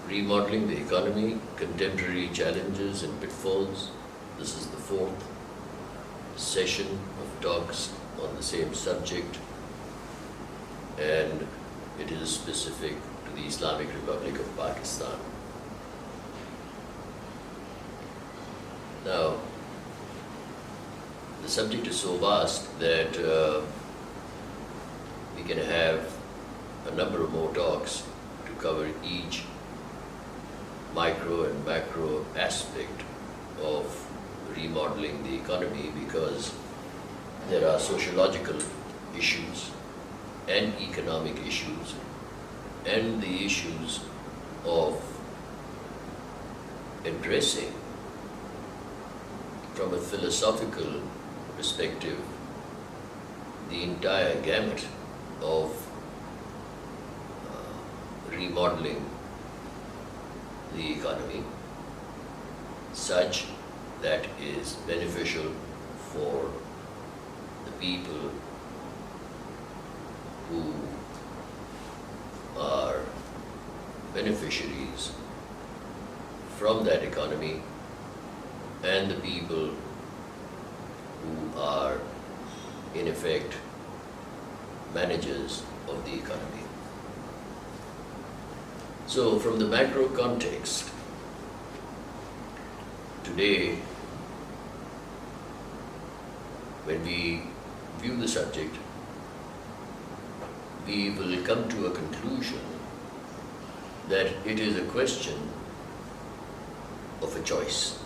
Remodeling the Economy, Contemporary Challenges and Pitfalls. This is the fourth session of talks on the same subject, and it is specific to the Islamic Republic of Pakistan. Now, the subject is so vast that we can have a number of more talks to cover each micro and macro aspect of remodeling the economy, because there are sociological issues and economic issues and the issues of addressing from a philosophical perspective the entire gamut of remodeling the economy such that is beneficial for the people who are beneficiaries from that economy and the people who are in effect managers of the economy. So from the macro context, today, when we view the subject, we will come to a conclusion that it is a question of a choice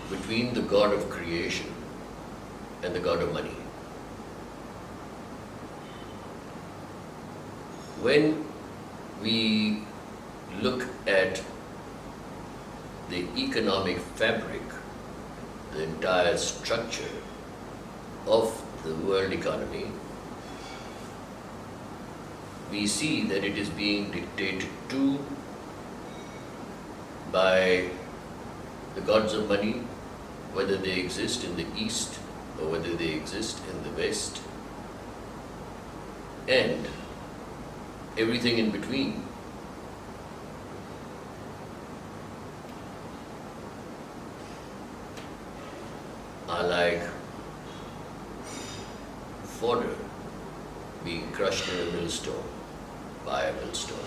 between the God of creation and the God of money. When we look at the economic fabric, the entire structure of the world economy, we see that it is being dictated to by the gods of money, whether they exist in the East or whether they exist in the West, and everything in between. Are like fodder being crushed in a millstone by a millstone.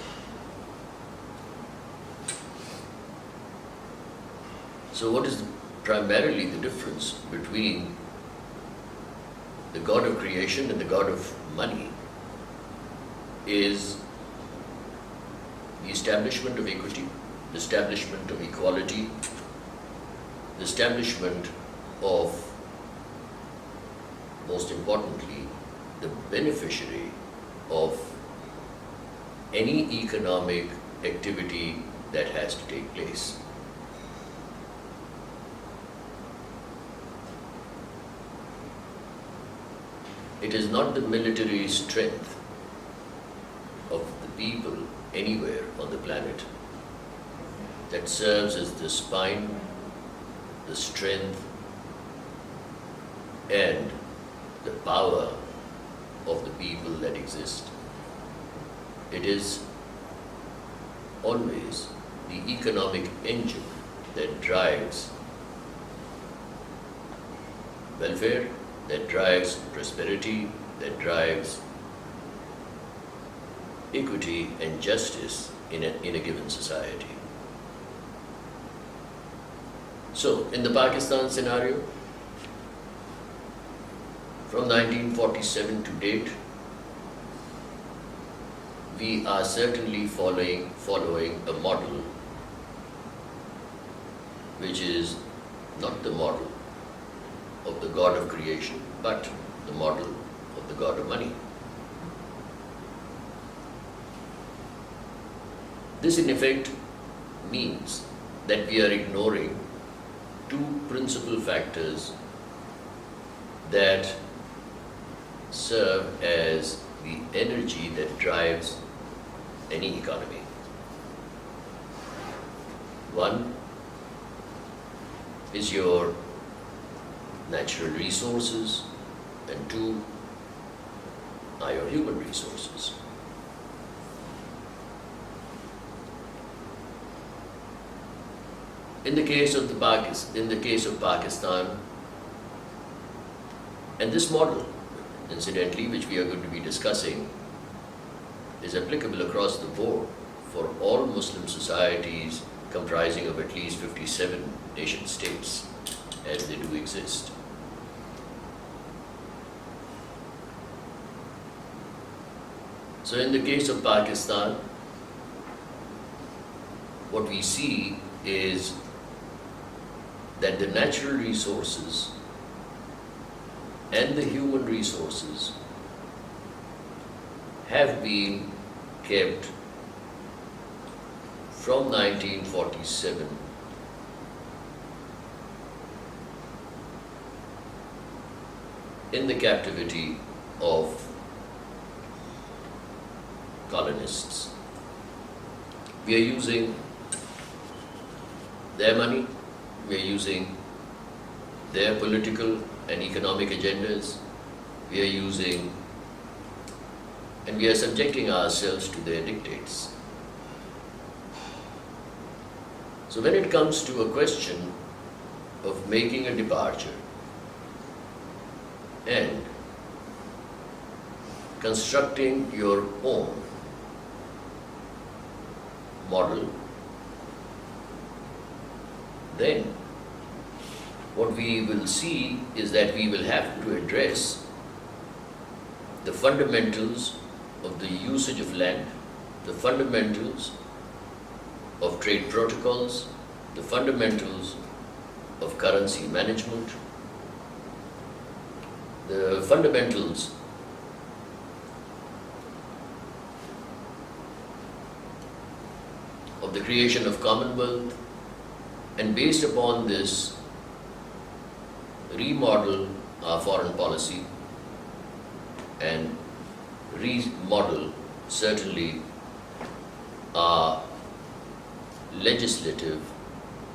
So what is primarily the difference between the God of creation and the God of money is the establishment of equity, the establishment of equality, the establishment of, most importantly, the beneficiary of any economic activity that has to take place. It is not the military strength of the people anywhere on the planet that serves as the spine, the strength, and the power of the people that exist. It is always the economic engine that drives welfare, that drives prosperity, that drives equity and justice in a given society. So, in the Pakistan scenario, from 1947 to date, we are certainly following a model which is not the model of the God of creation, but the model of the God of money. This in effect means that we are ignoring two principal factors that serve as the energy that drives any economy. One is your natural resources, and two are your human resources. In the case of Pakistan, and this model, incidentally, which we are going to be discussing, is applicable across the board for all Muslim societies comprising of at least 57 nation states, as they do exist. So in the case of Pakistan, what we see is that the natural resources and the human resources have been kept from 1947 in the captivity of colonists. We are using their money, we are using their political and economic agendas, we are using and we are subjecting ourselves to their dictates. So when it comes to a question of making a departure and constructing your own model, then what we will see is that we will have to address the fundamentals of the usage of land, the fundamentals of trade protocols, the fundamentals of currency management, the fundamentals of the creation of Commonwealth, and based upon this, remodel our foreign policy and remodel certainly our legislative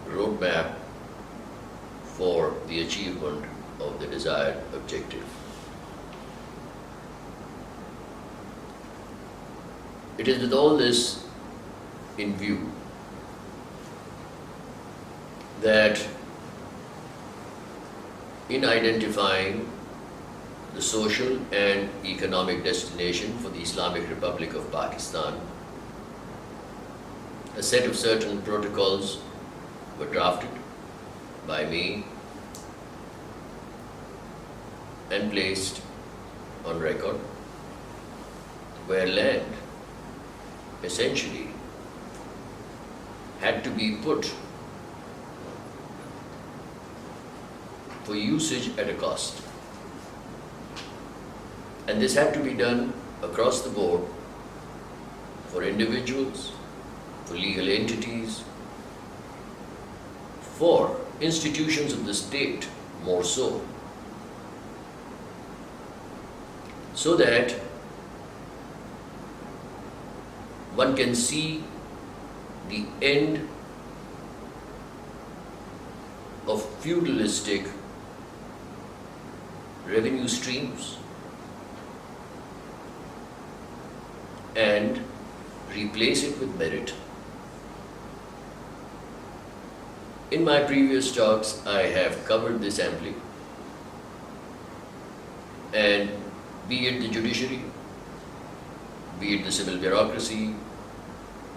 roadmap for the achievement of the desired objective. It is with all this in view that in identifying the social and economic destination for the Islamic Republic of Pakistan, a set of certain protocols were drafted by me and placed on record, where land essentially had to be put for usage at a cost. And this had to be done across the board for individuals, for legal entities, for institutions of the state more so that one can see the end of feudalistic revenue streams and replace it with merit. In my previous talks, I have covered this amply, and be it the judiciary, be it the civil bureaucracy,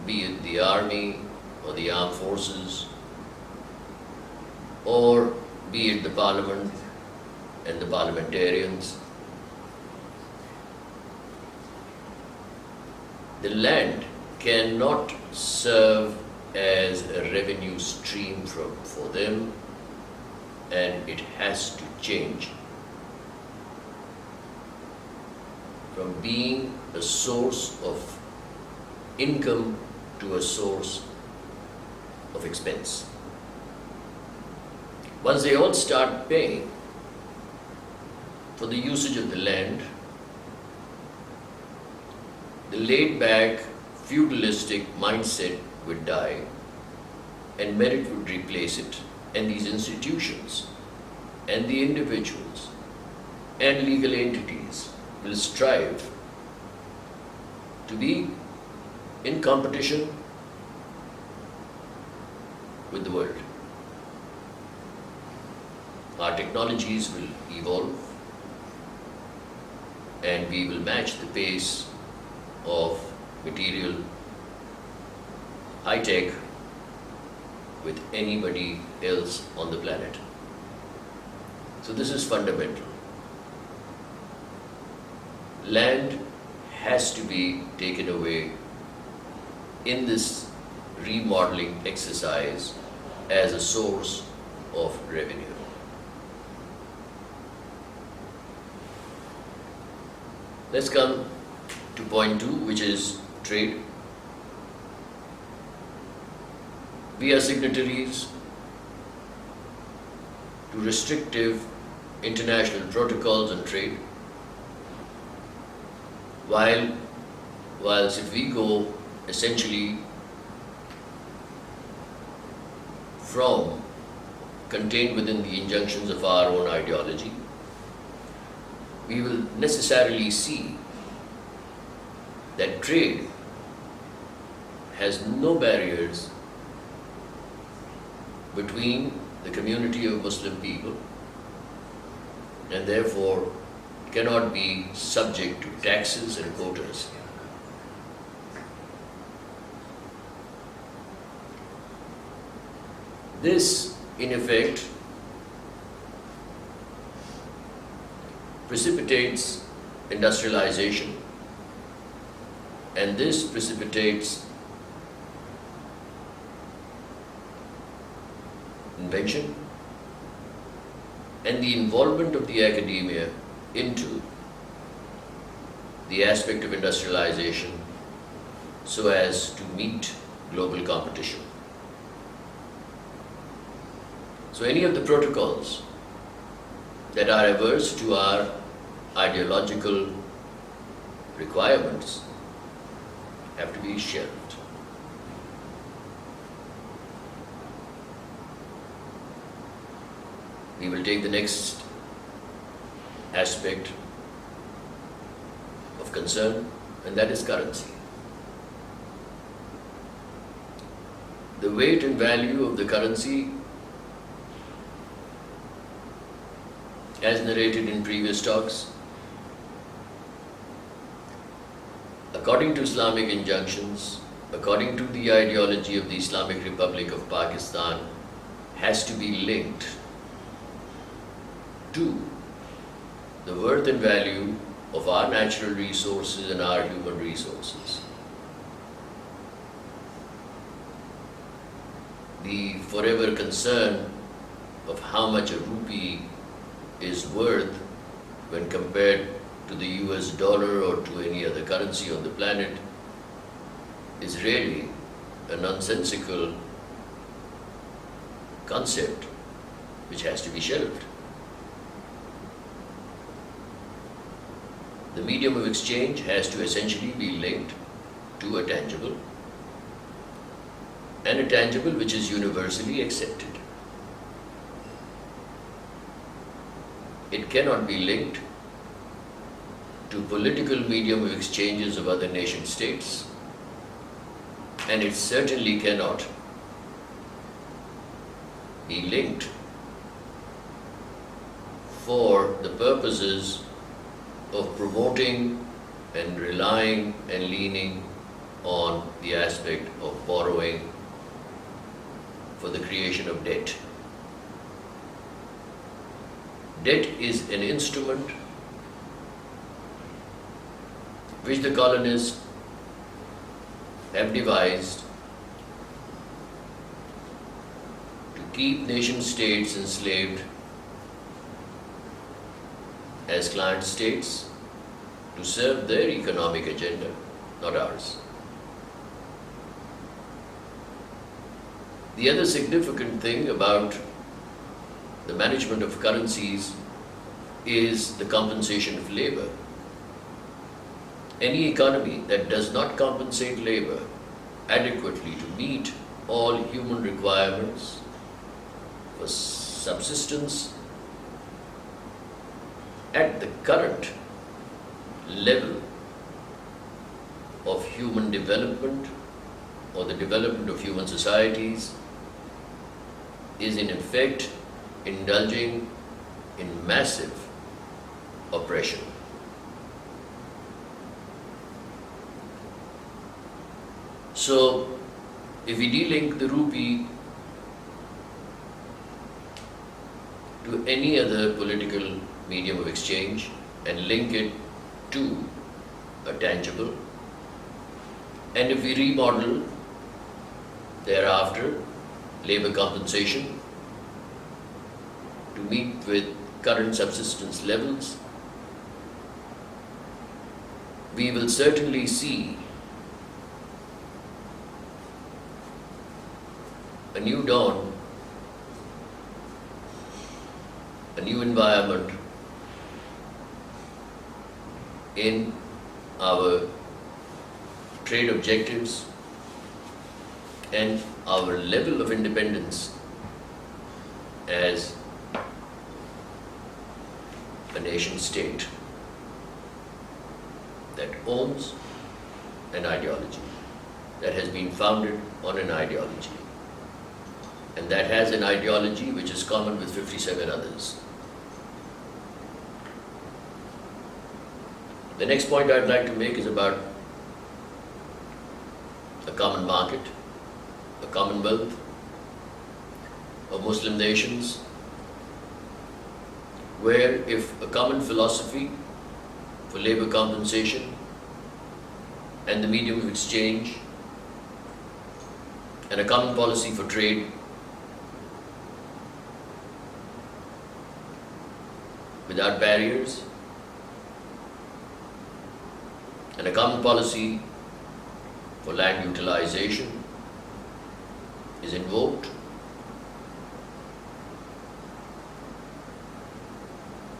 be it the army or the armed forces, or be it the parliament and the parliamentarians, the land cannot serve as a revenue stream for them, and it has to change from being a source of income to a source of expense. Once they all start paying for the usage of the land, the laid-back feudalistic mindset would die and merit would replace it, and these institutions and the individuals and legal entities will strive to be in competition with the world. our technologies will evolve and we will match the pace of material high tech with anybody else on the planet. So this is fundamental. Land has to be taken away in this remodeling exercise as a source of revenue. Let's come to point 2, which is trade. We are signatories to restrictive international protocols on trade. Whilst if we go essentially from contained within the injunctions of our own ideology, we will necessarily see that trade has no barriers between the community of Muslim people and therefore cannot be subject to taxes and quotas. This, in effect, precipitates industrialization, and this precipitates invention and the involvement of the academia into the aspect of industrialization so as to meet global competition. So any of the protocols that are averse to our ideological requirements have to be shelved. We will take the next aspect of concern, and that is currency. The weight and value of the currency, as narrated in previous talks, according to Islamic injunctions, according to the ideology of the Islamic Republic of Pakistan, has to be linked to the worth and value of our natural resources and our human resources. The forever concern of how much a rupee is worth when compared to the US dollar or to any other currency on the planet is really a nonsensical concept which has to be shelved. The medium of exchange has to essentially be linked to a tangible, and a tangible which is universally accepted. It cannot be linked to political medium of exchanges of other nation states, and it certainly cannot be linked for the purposes of promoting and relying and leaning on the aspect of borrowing for the creation of debt. Debt is an instrument which the colonists have devised to keep nation states enslaved as client states to serve their economic agenda, not ours. The other significant thing about the management of currencies is the compensation of labor. Any economy that does not compensate labor adequately to meet all human requirements for subsistence at the current level of human development or the development of human societies is in effect indulging in massive oppression. So, if we de-link the rupee to any other political medium of exchange and link it to a tangible, and if we remodel thereafter labor compensation to meet with current subsistence levels, we will certainly see a new dawn, a new environment in our trade objectives and our level of independence as a nation state that owns an ideology, that has been founded on an ideology, and that has an ideology which is common with 57 others. The next point I'd like to make is about a common market, a commonwealth of Muslim nations, where if a common philosophy for labor compensation and the medium of exchange and a common policy for trade without barriers and a common policy for land utilization is invoked,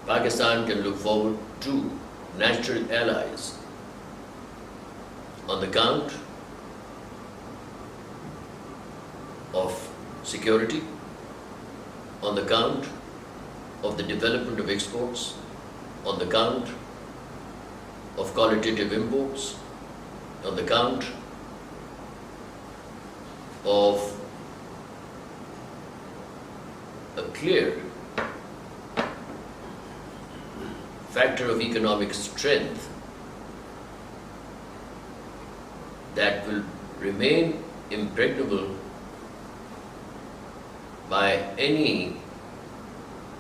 Pakistan can look forward to natural allies on the count of security, on the count of the development of exports, on the count of qualitative imports, on the count of a clear factor of economic strength that will remain impregnable by any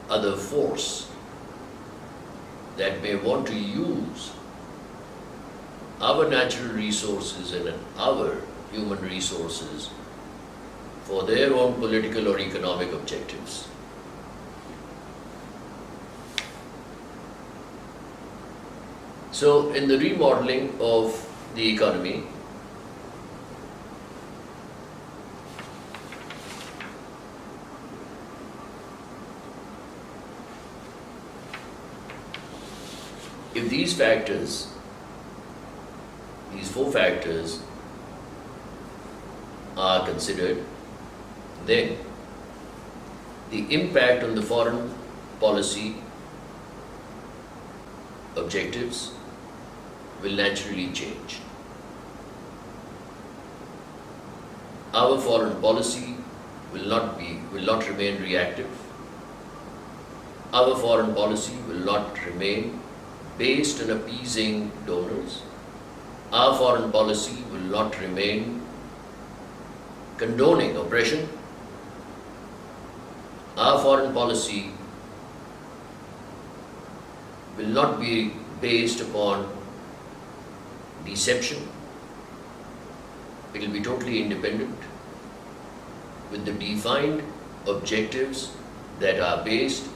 other force that may want to use our natural resources and our human resources for their own political or economic objectives. So, in the remodeling of the economy, if these factors, these four factors are considered, then the impact on the foreign policy objectives will naturally change. Our foreign policy will not remain reactive. Our foreign policy will not remain based on appeasing donors. Our foreign policy will not remain condoning oppression. Our foreign policy will not be based upon deception. It will be totally independent with the defined objectives that are based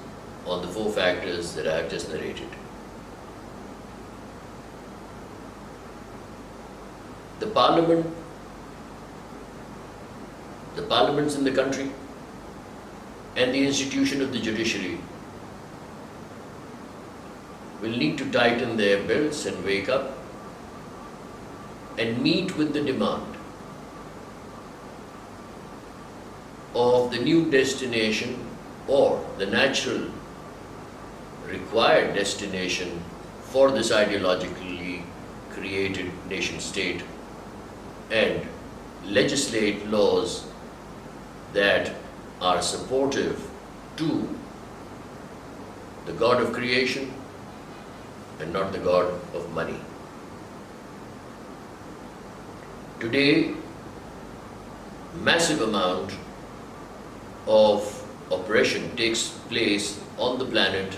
on the four factors that I have just narrated. The parliaments in the country and the institution of the judiciary will need to tighten their belts and wake up and meet with the demand of the new destination or the natural required destination for this ideologically created nation state, and legislate laws that are supportive to the God of creation and not the God of money. Today, massive amount of oppression takes place on the planet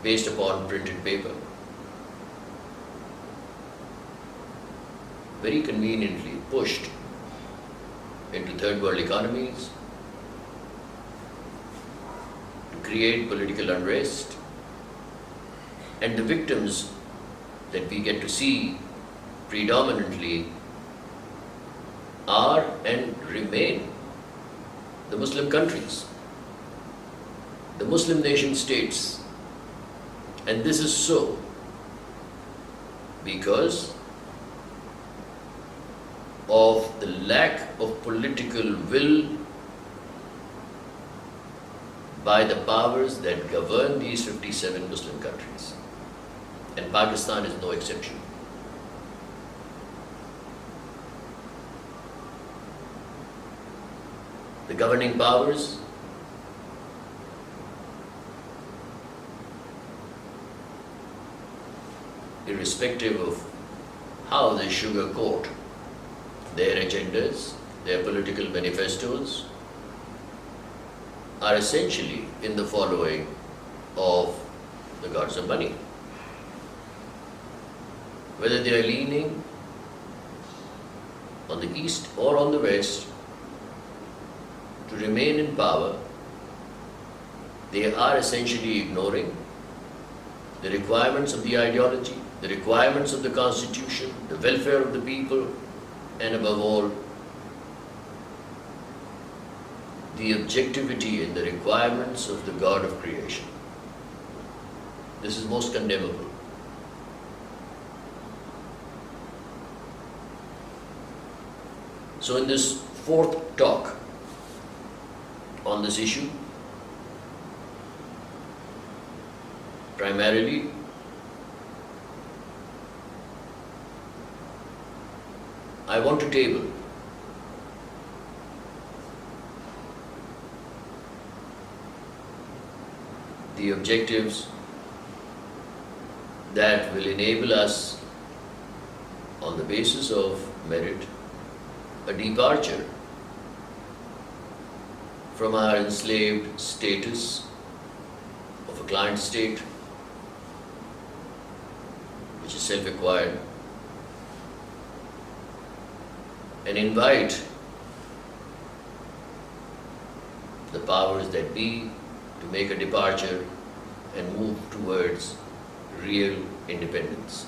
based upon printed paper. Very conveniently pushed into third world economies to create political unrest, and the victims that we get to see predominantly are and remain the Muslim countries, the Muslim nation states. And this is so because of the lack of political will by the powers that govern these 57 Muslim countries. And Pakistan is no exception. The governing powers irrespective of how they sugarcoat their agendas, their political manifestos, are essentially in the following of the gods of money. Whether they are leaning on the east or on the west to remain in power, they are essentially ignoring the requirements of the ideology, the requirements of the constitution, the welfare of the people, and above all, the objectivity and the requirements of the God of creation. This is most condemnable. So in this fourth talk on this issue, primarily I want to table the objectives that will enable us, on the basis of merit, a departure from our enslaved status of a client state, which is self-acquired, and invite the powers that be to make a departure and move towards real independence.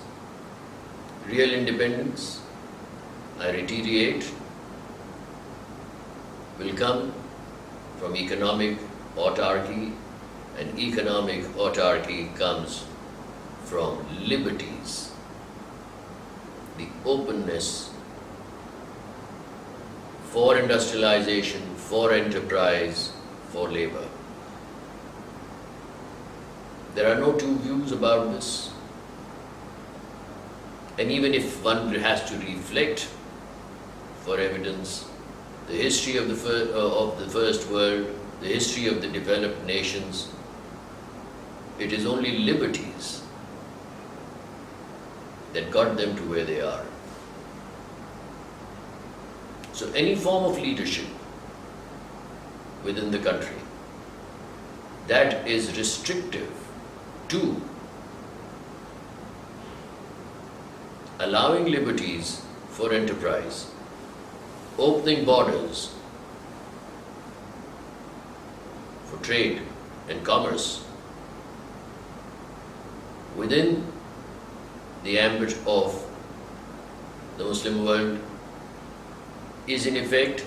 Real independence, I reiterate, will come from economic autarky, and economic autarky comes from liberties, the openness for industrialization, for enterprise, for labor. There are no two views about this. And even if one has to reflect for evidence the history of the first world, the history of the developed nations, it is only liberties that got them to where they are. So any form of leadership within the country that is restrictive to allowing liberties for enterprise, opening borders for trade and commerce within the ambit of the Muslim world is in effect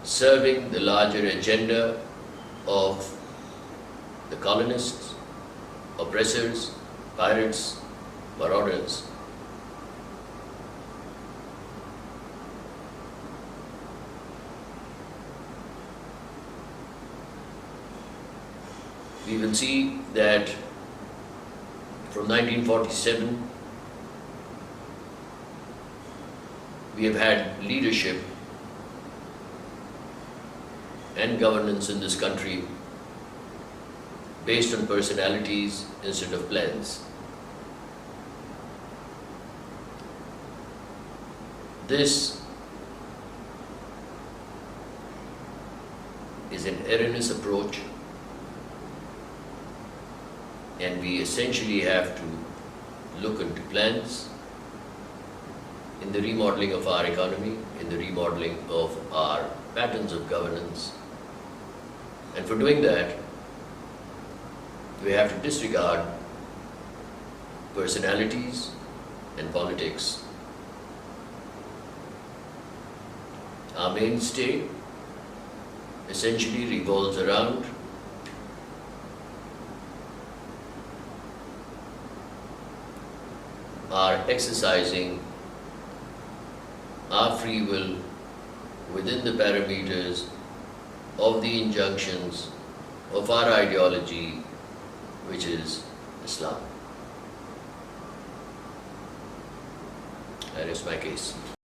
serving the larger agenda of the colonists, oppressors, pirates, marauders. We will see that from 1947 we have had leadership and governance in this country based on personalities instead of plans. This is an erroneous approach, and we essentially have to look into plans in the remodeling of our economy, in the remodeling of our patterns of governance. And for doing that, we have to disregard personalities and politics. Our mainstay essentially revolves around our exercising our free will within the parameters of the injunctions of our ideology, which is Islam. That is my case.